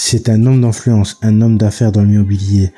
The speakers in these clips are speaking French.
C'est un homme d'influence, un homme d'affaires dans l'immobilier,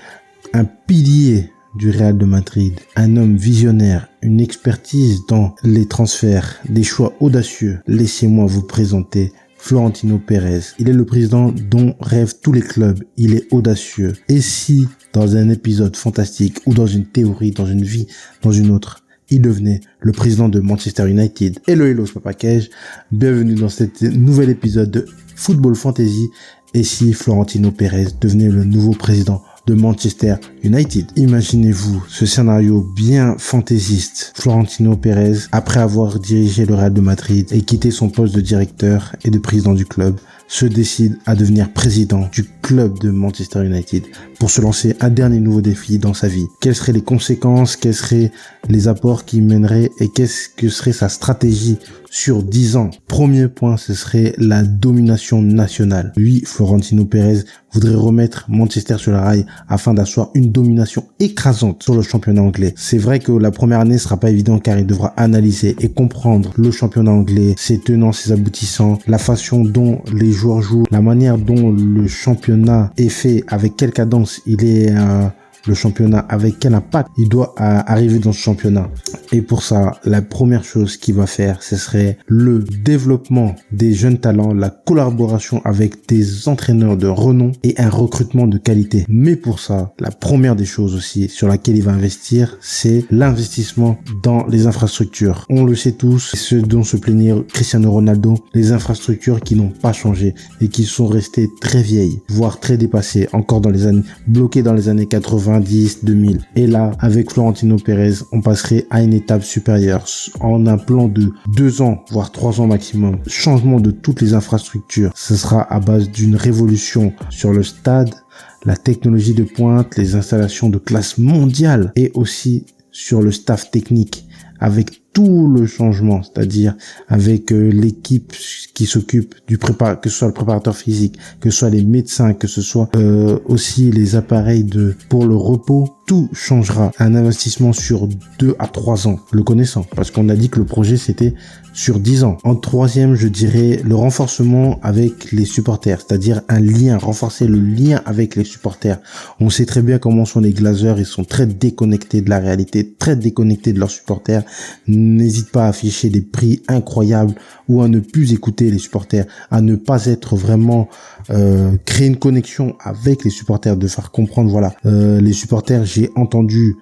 un pilier du Real de Madrid, un homme visionnaire, une expertise dans les transferts, des choix audacieux. Laissez-moi vous présenter Florentino Pérez. Il est le président dont rêvent tous les clubs. Il est audacieux. Et si, dans un épisode fantastique ou dans une théorie, dans une vie, dans une autre, il devenait le président de Manchester United? Hello, c'est Papa Cage. Bienvenue dans cet nouvel épisode de Football Fantasy. Et si Florentino Pérez devenait le nouveau président de Manchester United? Imaginez-vous ce scénario bien fantaisiste. Florentino Pérez, après avoir dirigé le Real de Madrid et quitté son poste de directeur et de président du club, se décide à devenir président du club de Manchester United pour se lancer un dernier nouveau défi dans sa vie. Quelles seraient les conséquences, quels seraient les apports qu'il mènerait et qu'est-ce que serait sa stratégie sur 10 ans? Premier point, ce serait la domination nationale. Oui, Florentino Pérez voudrait remettre Manchester sur la rail afin d'asseoir une domination écrasante sur le championnat anglais. C'est vrai que la première année sera pas évidente car il devra analyser et comprendre le championnat anglais, ses tenants, ses aboutissants, la façon dont les joueurs jouent, la manière dont le championnat est fait, avec quelle cadence il est le championnat, avec quel impact il doit arriver dans ce championnat. Et pour ça, la première chose qu'il va faire, ce serait le développement des jeunes talents, la collaboration avec des entraîneurs de renom et un recrutement de qualité. Mais pour ça, la première des choses aussi sur laquelle il va investir, c'est l'investissement dans les infrastructures. On le sait tous, ce dont se plaignait Cristiano Ronaldo, les infrastructures qui n'ont pas changé et qui sont restées très vieilles, voire très dépassées, encore dans les années, bloquées dans les années 90, 2000. Et là, avec Florentino Pérez, on passerait à une étape supérieure en un plan de 2 ans, voire 3 ans maximum. Changement de toutes les infrastructures. Ce sera à base d'une révolution sur le stade, la technologie de pointe, les installations de classe mondiale et aussi sur le staff technique avec tout le changement, c'est-à-dire avec l'équipe qui s'occupe que ce soit le préparateur physique, que ce soit les médecins, que ce soit aussi les appareils pour le repos, tout changera. Un investissement sur 2 à 3 ans, le connaissant, parce qu'on a dit que le projet c'était sur 10 ans. En troisième, je dirais le renforcement avec les supporters, c'est-à-dire renforcer le lien avec les supporters. On sait très bien comment sont les Glazers, ils sont très déconnectés de la réalité, très déconnectés de leurs supporters. N'hésite pas à afficher des prix incroyables ou à ne plus écouter les supporters, à ne pas être vraiment créer une connexion avec les supporters, de faire comprendre, voilà, les supporters, j'ai entendu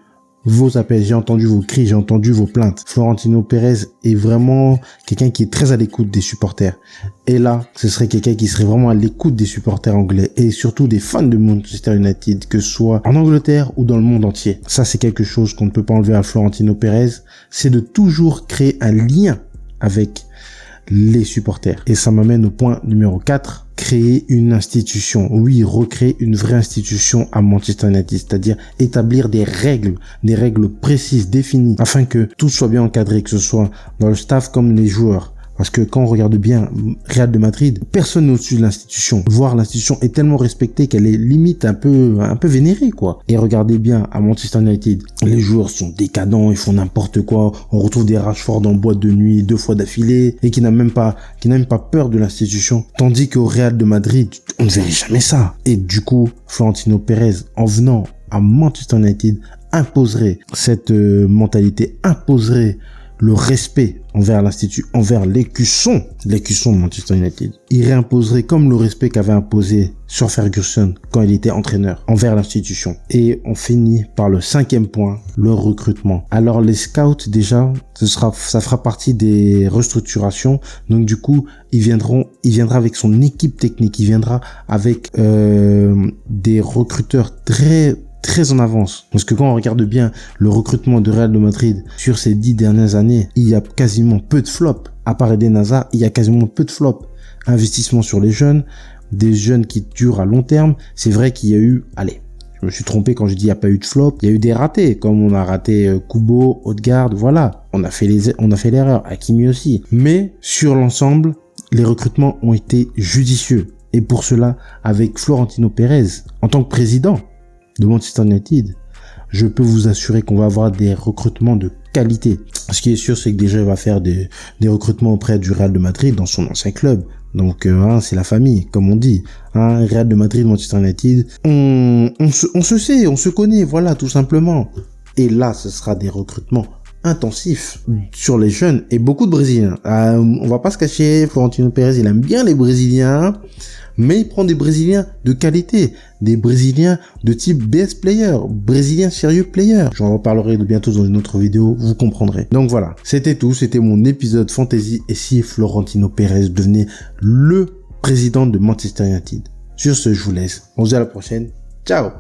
vos appels, j'ai entendu vos cris, j'ai entendu vos plaintes. Florentino Pérez est vraiment quelqu'un qui est très à l'écoute des supporters. Et là, ce serait quelqu'un qui serait vraiment à l'écoute des supporters anglais et surtout des fans de Manchester United, que ce soit en Angleterre ou dans le monde entier. Ça, c'est quelque chose qu'on ne peut pas enlever à Florentino Pérez, c'est de toujours créer un lien avec les supporters. Et ça m'amène au point numéro 4, créer une institution. Oui, recréer une vraie institution à Manchester United, c'est-à-dire établir des règles précises, définies, afin que tout soit bien encadré, que ce soit dans le staff comme les joueurs. Parce que quand on regarde bien Real de Madrid, personne n'est au-dessus de l'institution. Voire l'institution est tellement respectée qu'elle est limite un peu vénérée, quoi. Et regardez bien à Manchester United, les joueurs sont décadents, ils font n'importe quoi. On retrouve des Rashford en boîte de nuit 2 fois d'affilée et qui n'a même pas peur de l'institution. Tandis qu'au Real de Madrid, on ne verrait jamais ça. Et du coup, Florentino Pérez, en venant à Manchester United, imposerait cette mentalité, imposerait le respect envers l'institut, envers l'écusson de Manchester United. Il réimposerait comme le respect qu'avait imposé Sir Ferguson quand il était entraîneur envers l'institution. Et on finit par le 5e point, le recrutement. Alors les scouts, déjà, ça fera partie des restructurations. Donc du coup, il viendra avec son équipe technique, il viendra avec des recruteurs très en avance. Parce que quand on regarde bien le recrutement de Real de Madrid sur ces 10 dernières années, il y a quasiment peu de flops. À part Eden Hazard, il y a quasiment peu de flops. Investissement sur les jeunes, des jeunes qui durent à long terme. C'est vrai qu'il y a eu, je me suis trompé quand je dis il n'y a pas eu de flop. Il y a eu des ratés, comme on a raté Kubo, Odegaard, voilà. On a fait l'erreur, Hakimi aussi. Mais sur l'ensemble, les recrutements ont été judicieux. Et pour cela, avec Florentino Pérez, en tant que président de Manchester United, je peux vous assurer qu'on va avoir des recrutements de qualité. Ce qui est sûr, c'est que déjà, il va faire des recrutements auprès du Real de Madrid, dans son ancien club, Donc c'est la famille, comme on dit. Real de Madrid, Manchester United, on se sait, on se connaît, voilà, tout simplement. Et là, ce sera des recrutements intensifs sur les jeunes et beaucoup de Brésiliens. On va pas se cacher, Florentino Pérez, il aime bien les Brésiliens, mais il prend des Brésiliens de qualité, des Brésiliens de type best player, Brésiliens sérieux player. J'en reparlerai bientôt dans une autre vidéo, vous comprendrez. Donc voilà, c'était tout, c'était mon épisode fantasy et si Florentino Pérez devenait le président de Manchester United. Sur ce, je vous laisse. On se dit à la prochaine. Ciao!